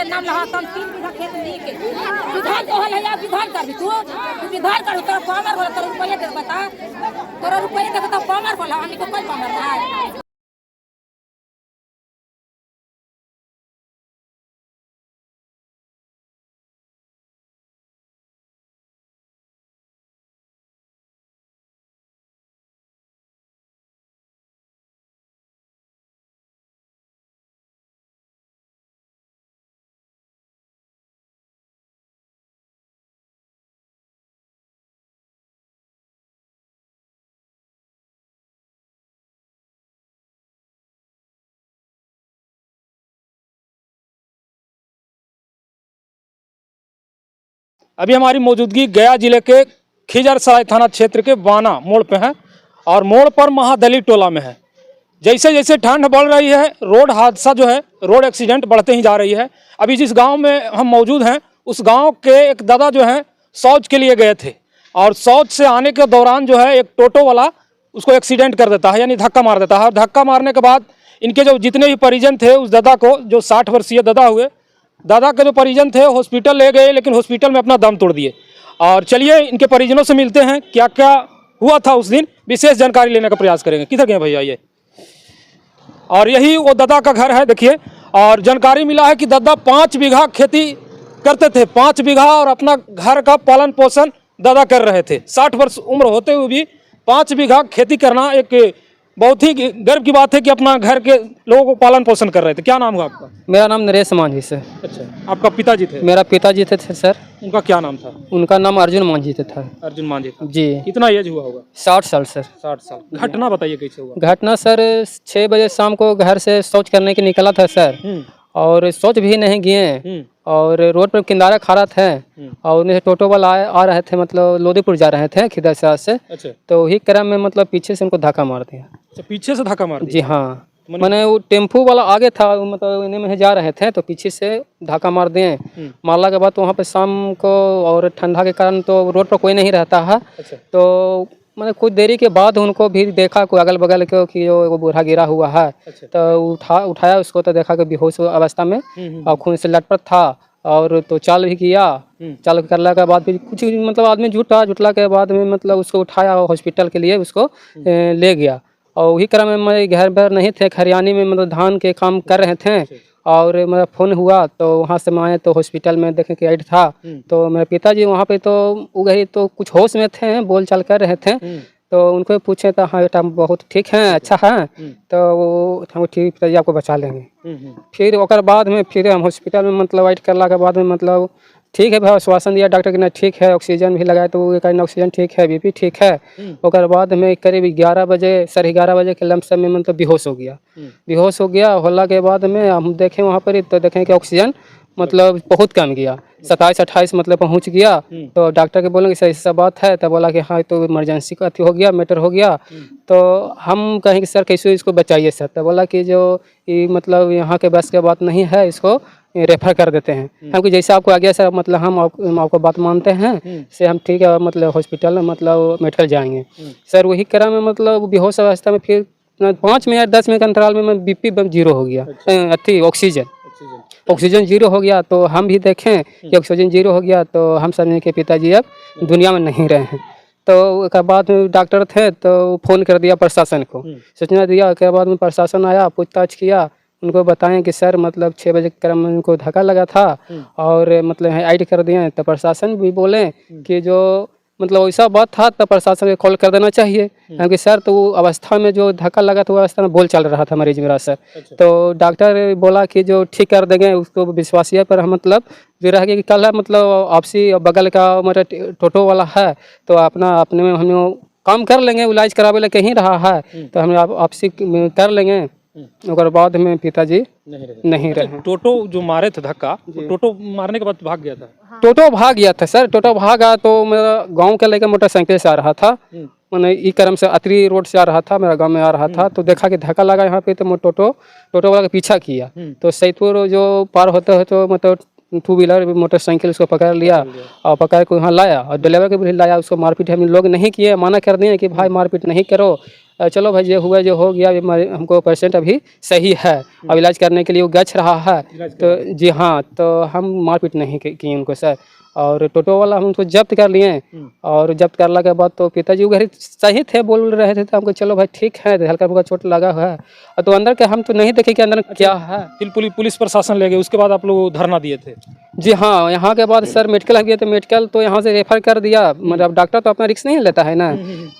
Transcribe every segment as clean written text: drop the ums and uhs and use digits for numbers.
के नाम लगा तम 3 बीघा खेत ली के विधान तो हल है या विधान कर भी तू विधान कर तो पामर हो तो रुपया दे बता तोरा रुपया दे बता पामर होला हमनी को कोई पामर है। अभी हमारी मौजूदगी गया जिले के खिजरसराय थाना क्षेत्र के बाना मोड़ पे है और मोड़ पर महादली टोला में है। जैसे जैसे ठंड बढ़ रही है रोड हादसा जो है रोड एक्सीडेंट बढ़ते ही जा रही है। अभी जिस गांव में हम मौजूद हैं उस गांव के एक दादा जो है शौच के लिए गए थे और शौच से आने के दौरान जो है एक टोटो वाला उसको एक्सीडेंट कर देता है यानी धक्का मार देता है। और धक्का मारने के बाद इनके जो जितने भी परिजन थे उस दादा को जो 60 वर्षीय दादा हुए दादा के जो परिजन थे हॉस्पिटल ले गए लेकिन हॉस्पिटल में अपना दम तोड़ दिए। और चलिए इनके परिजनों से मिलते हैं क्या क्या हुआ था उस दिन, विशेष जानकारी लेने का प्रयास करेंगे। किधर गए भैया ये? और यही वो दादा का घर है देखिए। और जानकारी मिला है कि दादा 5 बीघा खेती करते थे, 5 बीघा, और अपना घर का पालन पोषण दादा कर रहे थे। 60 वर्ष उम्र होते हुए भी 5 बीघा खेती करना एक बहुत ही गर्व की बात है कि अपना घर के लोगों को पालन पोषण कर रहे थे। क्या नाम हुआ आपका? मेरा नाम नरेश मांझी सर। अच्छा, आपका पिताजी थे? मेरा पिताजी थे सर। उनका क्या नाम था? उनका नाम अर्जुन मांझी था। अर्जुन मांझी था जी। कितना एज हुआ होगा? 60 साल सर। 60 साल। घटना बताइए कैसे हुआ? घटना सर 6 बजे शाम को घर से शौच करने के निकला था सर और शौच भी नहीं किए और रोड पर किनारा खड़ा थे और उन्हें टोटो वाला आ रहे थे, मतलब लोधीपुर जा रहे थे खिदर से। अच्छा। तो वही क्रम में मतलब पीछे से उनको धक्का मार दिया। अच्छा, पीछे से धक्का मार दिया? जी हाँ, मैंने वो टेम्पू वाला आगे था, मतलब इन्हें में जा रहे थे तो पीछे से धक्का मार दिए। मारला के बाद तो वहाँ पे शाम को और ठंडा के कारण तो रोड पर कोई नहीं रहता है। अच्छा। तो मैंने कुछ देरी के बाद उनको भी देखा कोई अगल बगल के कि वो बूढ़ा गिरा हुआ है। अच्छा। तो उठाया उसको तो देखा कि बेहोश अवस्था में और खून से लटपट था और तो चाल भी किया। चाल करने के बाद भी कुछ मतलब आदमी जुटला के बाद में मतलब उसको उठाया हॉस्पिटल के लिए उसको ले गया। और वही क्रम में मैं घर पर नहीं थे, हरियाणी में मतलब धान के काम कर रहे थे और मेरा फ़ोन हुआ तो वहाँ से मैं आए तो हॉस्पिटल में देखे कि एड था। तो मेरे पिताजी वहाँ पे तो गए तो कुछ होश में थे, बोल चाल कर रहे थे। तो उनको पूछे तो हाँ बेटा बहुत ठीक है, अच्छा है। तो वो हम ठीक पिताजी आपको बचा लेंगे। फिर ओकर बाद में फिर हम हॉस्पिटल में मतलब वेट करला के बाद में मतलब ठीक है भाई आश्वासन दिया डॉक्टर के ना ठीक है, ऑक्सीजन भी लगाए तो वो कहना ऑक्सीजन ठीक है, बीपी ठीक है। ओकर बाद में करीब 11 बजे 11:30 बजे के लमसम में मतलब बेहोश हो गया। बेहोश हो गया होला के बाद में हम देखें वहाँ पर तो देखें कि ऑक्सीजन मतलब बहुत कम गया, 27-28 मतलब पहुँच गया। तो डॉक्टर के बोलेंगे सर ऐसा बात है, तो बोला कि हाँ तो इमरजेंसी का अथी हो गया, मैटर हो गया। तो हम कहें कि सर कैसे इसको बचाइए सर, तो बोला कि जो ये मतलब यहाँ के बस के बात नहीं है, इसको रेफर कर देते हैं। हमको जैसे आपको आ गया सर मतलब हम आपको बात मानते हैं से हम ठीक है मतलब हॉस्पिटल मतलब मेडिकल जाएंगे। सर वही क्रम में मतलब बेहोश अवस्था में फिर 5 मिनट 10 मिनट के अंतराल में बीपी 0 हो गया। अथी ऑक्सीजन 0 हो गया। तो हम भी देखें कि ऑक्सीजन 0 हो गया तो हम समझे कि पिताजी अब दुनिया में नहीं रहे हैं। तो उसके बाद डॉक्टर थे तो फ़ोन कर दिया प्रशासन को, सूचना दिया। उसके बाद में प्रशासन आया, पूछताछ किया, उनको बताएं कि सर मतलब 6 बजे के क्रम में उनको धक्का लगा था और मतलब ऐड कर दिए। तो प्रशासन भी बोले कि जो मतलब वैसा बात था तो प्रशासन को कॉल कर देना चाहिए, क्योंकि सर तो वो अवस्था में जो धक्का लगा था वो अवस्था में बोल चल रहा था मरीज मेरा सर। तो डॉक्टर बोला कि जो ठीक कर देंगे उसको विश्वासिया पर हम मतलब जो रह गया कि कल है मतलब आपसी बगल का मतलब टोटो वाला है तो अपने में हम काम कर लेंगे, इलाज करावे ला कहीं रहा है तो हम आपसी कर लेंगे। उसके बाद में पिताजी नहीं रहे। टोटो जो मारे थे धक्का, टोटो मारने के बाद भाग गया था? टोटो भाग गया था सर। टोटो भागा तो मेरा गांव के लेकर मोटरसाइकिल से आ रहा था, मैंने ई क्रम से अतरी रोड से आ रहा था, मेरा गांव में आ रहा था। तो देखा कि धक्का लगा यहाँ पे तो टोटो वाला का पीछा किया। तो सैदपुर जो पार होते हुए तो मतलब 2 व्हीलर मोटरसाइकिल उसको पकड़ लिया और पकड़ को यहाँ लाया और ड्राइवर को भी लाया। उसको मारपीट हम लोग नहीं किए, मना कर दिए कि भाई मारपीट नहीं करो, चलो भाई जो हुआ जो हो गया, हमको पेशेंट अभी सही है, अब इलाज करने के लिए वो गच रहा है। तो जी हाँ, तो हम मारपीट नहीं की उनको सर, और टोटो वाला हम उनको जब्त कर लिए। और जब्त करने के बाद तो पिताजी घर सही थे, बोल रहे थे, तो हमको चलो भाई ठीक है, हल्का फुल्का चोट लगा हुआ है। तो अंदर के हम तो नहीं देखे कि अंदर क्या है। फिर पुलिस प्रशासन ले गए, उसके बाद आप लोग धरना दिए थे? जी हाँ, यहाँ के बाद सर मेडिकल गए, तो मेडिकल तो यहाँ से रेफर कर दिया, मतलब डॉक्टर तो अपना रिस्क नहीं लेता है ना,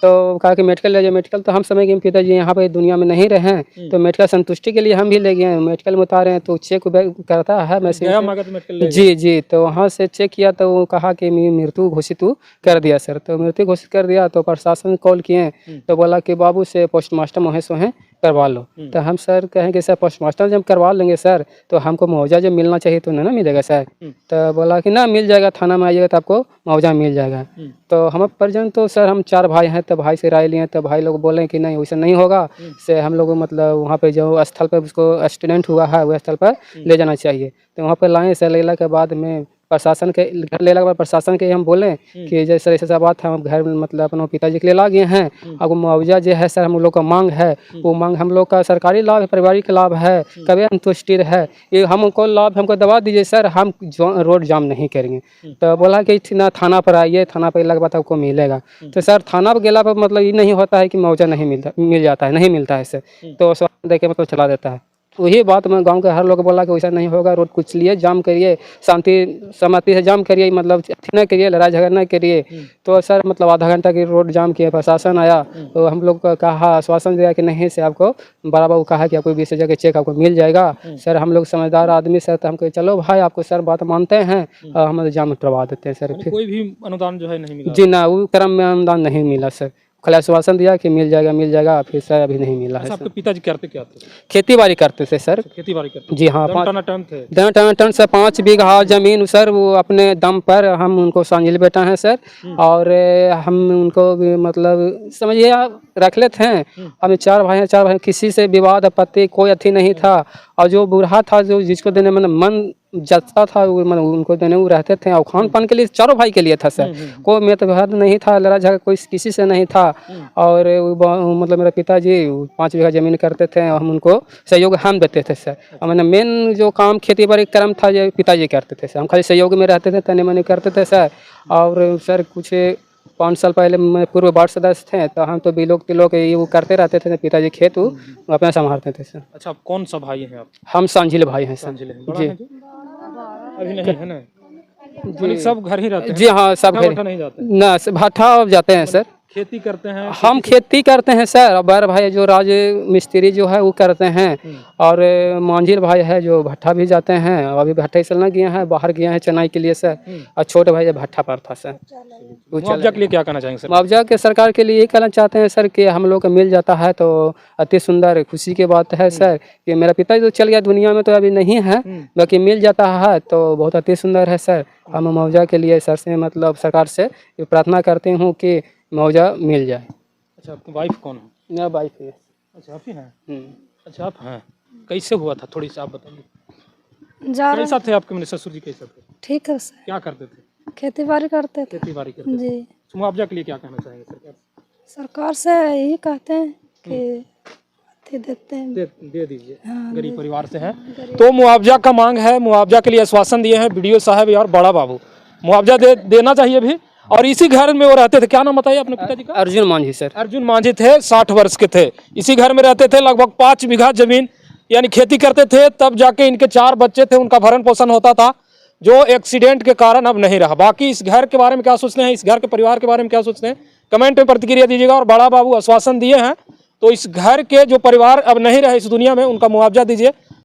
तो कहा कि मेडिकल ले जाए। मेडिकल तो हम समझ गए पिताजी यहाँ पे दुनिया में नहीं रहे हैं, तो मेडिकल संतुष्टि के लिए हम भी ले गए। मेडिकल में उतारे तो चेक करता है मैसेज, जी, तो वहाँ से चेक किया तो वो कहा कि मृत्यु घोषित कर दिया सर। तो मृत्यु घोषित कर दिया तो प्रशासन कॉल किए, तो बोला कि बाबू से पोस्टमास्टर महेश है करवा लो। तो हम सर कहें कि सर पोस्टमास्टर जब करवा लेंगे सर, तो हमको मुआवजा जब मिलना चाहिए तो ना मिलेगा सर। तो बोला कि ना मिल जाएगा, थाना में आइएगा तो आपको मुआवजा मिल जाएगा। तो हम परिजन तो सर हम 4 भाई हैं, तो भाई से राय लिए, तो भाई लोग बोले कि नहीं वैसा नहीं होगा, से हम लोग मतलब वहाँ पे जो स्थल पर उसको एक्सीडेंट हुआ है वह स्थल पर ले जाना चाहिए। तो वहाँ पर लाए सर, लेला के बाद में प्रशासन के घर ले लगा, प्रशासन के हम बोले कि जैसे ऐसा बात है, हम घर मतलब अपने पिताजी के लिए ला गए हैं, अब मुआवजा जो है सर हम लोग का मांग है, वो मांग हम लोग का सरकारी लाभ है, पारिवारिक लाभ है, कभी संतुष्टि है, ये हमको लाभ हमको दबा दीजिए सर, हम रोड जाम नहीं करेंगे। तो बोला कि ना थाना पर आइए, थाना पर लगा बात आपको मिलेगा। तो सर थाना पर गेला पर मतलब ये नहीं होता है कि मुआवजा नहीं मिल जाता है, नहीं मिलता है सर, तो दे के मतलब चला देता है। वही बात मैं गांव के हर लोग बोला कि वैसा नहीं होगा, रोड कुछ लिए जाम करिए, शांति सहमति से जाम करिए, मतलब न करिए, लड़ाई झगड़ा न करिए। तो सर मतलब आधा घंटा की रोड जाम किए, प्रशासन आया तो हम लोग को कहा, आश्वासन दिया कि नहीं से आपको बड़ा बाबू कहा कि आपको 20,000 का चेक आपको मिल जाएगा। सर हम लोग समझदार आदमी सर, तो हमको चलो भाई आपको सर बात मानते हैं और हम जाम करवा देते हैं सर। कोई भी अनुदान जो है नहीं मिला? जी ना, वो क्रम में अनुदान नहीं मिला सर, खाली आश्वासन दिया कि मिल जाएगा, फिर सर अभी नहीं मिला है। आपके पिताजी करते क्या थे? खेती बाड़ी करते थे सर। खेती बाड़ी करते? जी हाँ, टन से 5 बीघा जमीन सर, वो अपने दम पर हम उनको सांझिल बेटा हैं सर, और हम उनको भी मतलब समझिए आप रख लेते हैं। हमें 4 भाई हैं, 4 भाई किसी से विवाद आपत्ति कोई अथी नहीं था। और जो बूढ़ा था जो जिसको देने मतलब मन जचता था वो मतलब उनको देने वो रहते थे, और खान पान के लिए 4 भाई के लिए था सर, कोई मतभेद नहीं था, लड़ा झगड़ा कोई किसी से नहीं था। और मतलब मेरे पिताजी 5 बीघा जमीन करते थे, हम उनको सहयोग हम देते थे सर। और मैंने मेन जो काम खेती बाड़ी कर्म था जो पिताजी करते थे सर, हम खाली सहयोग में रहते थे, तने मने करते थे सर। और सर कुछ 5 साल पहले मैं पूर्व वार्ड सदस्य थे, तो हम तो बिलोक तिलोक ये वो करते रहते थे, पिताजी खेत अपना संभालते थे सर। अच्छा, कौन सा भाई हैं आप? हम सांझिल भाई हैं सर। जी अभी नहीं है ना, सब घर ही रहते हैं? जी हाँ, सब घर नहीं जाते ना, भाठा जाते हैं सर। खेती करते हैं? हम खेती करते हैं सर, और बड़ भाई जो राज मिस्त्री जो है वो करते हैं, और मांझिल भाई है जो भट्ठा भी जाते हैं, अभी भट्ठा से न गए हैं, बाहर गए हैं चेन्नई के लिए सर। और छोटे भाई भट्ठा पर था सर। मुआवजा के लिए क्या कहना चाहेंगे सर? मुआवजा के सरकार के लिए ये कहना चाहते हैं सर कि हम लोग को मिल जाता है तो अति सुंदर खुशी की बात है सर, कि मेरा पिता तो चल गया दुनिया में, तो अभी नहीं है, बाकी मिल जाता है तो बहुत अति सुंदर है सर। हम मुआवजा के लिए सर से मतलब सरकार से प्रार्थना करते हूँ कि मुआवजा मिल जाए। अच्छा, आपकी वाइफ कौन है? मेरा वाइफ है। अच्छा, आप ही हैं? अच्छा, आप हैं। कैसे हुआ था, थोड़ी सी आप बताइए। कैसा थे आपके मेरे ससुर जी, कैसा थे? ठीक है सर। क्या करते थे? खेती बाड़ी करते थे। खेती बाड़ी करते जी। थे। मुआवजा के लिए क्या कहना चाहेंगे सरकार? सरकार से यही कहते हैं कि देते हैं, दे दीजिए। गरीब परिवार से हैं तो मुआवजा का मांग है, मुआवजा के लिए आश्वासन दिए हैं बीडीओ साहब और बड़ा बाबू। मुआवजा देना चाहिए भी। और इसी घर में वो रहते थे, क्या नाम बताइए अपने पिताजी का? अर्जुन मांझी सर। अर्जुन मांझी थे, 60 वर्ष के थे, इसी घर में रहते थे, लगभग 5 बीघा जमीन यानी खेती करते थे। तब जाके इनके 4 बच्चे थे, उनका भरण पोषण होता था, जो एक्सीडेंट के कारण अब नहीं रहा। बाकी इस घर के बारे में क्या सोचते हैं, इस घर के परिवार के बारे में क्या सोचते हैं, कमेंट में प्रतिक्रिया दीजिएगा। और बड़ा बाबू आश्वासन दिए हैं, तो इस घर के जो परिवार अब नहीं रहे इस दुनिया में, उनका मुआवजा दीजिए।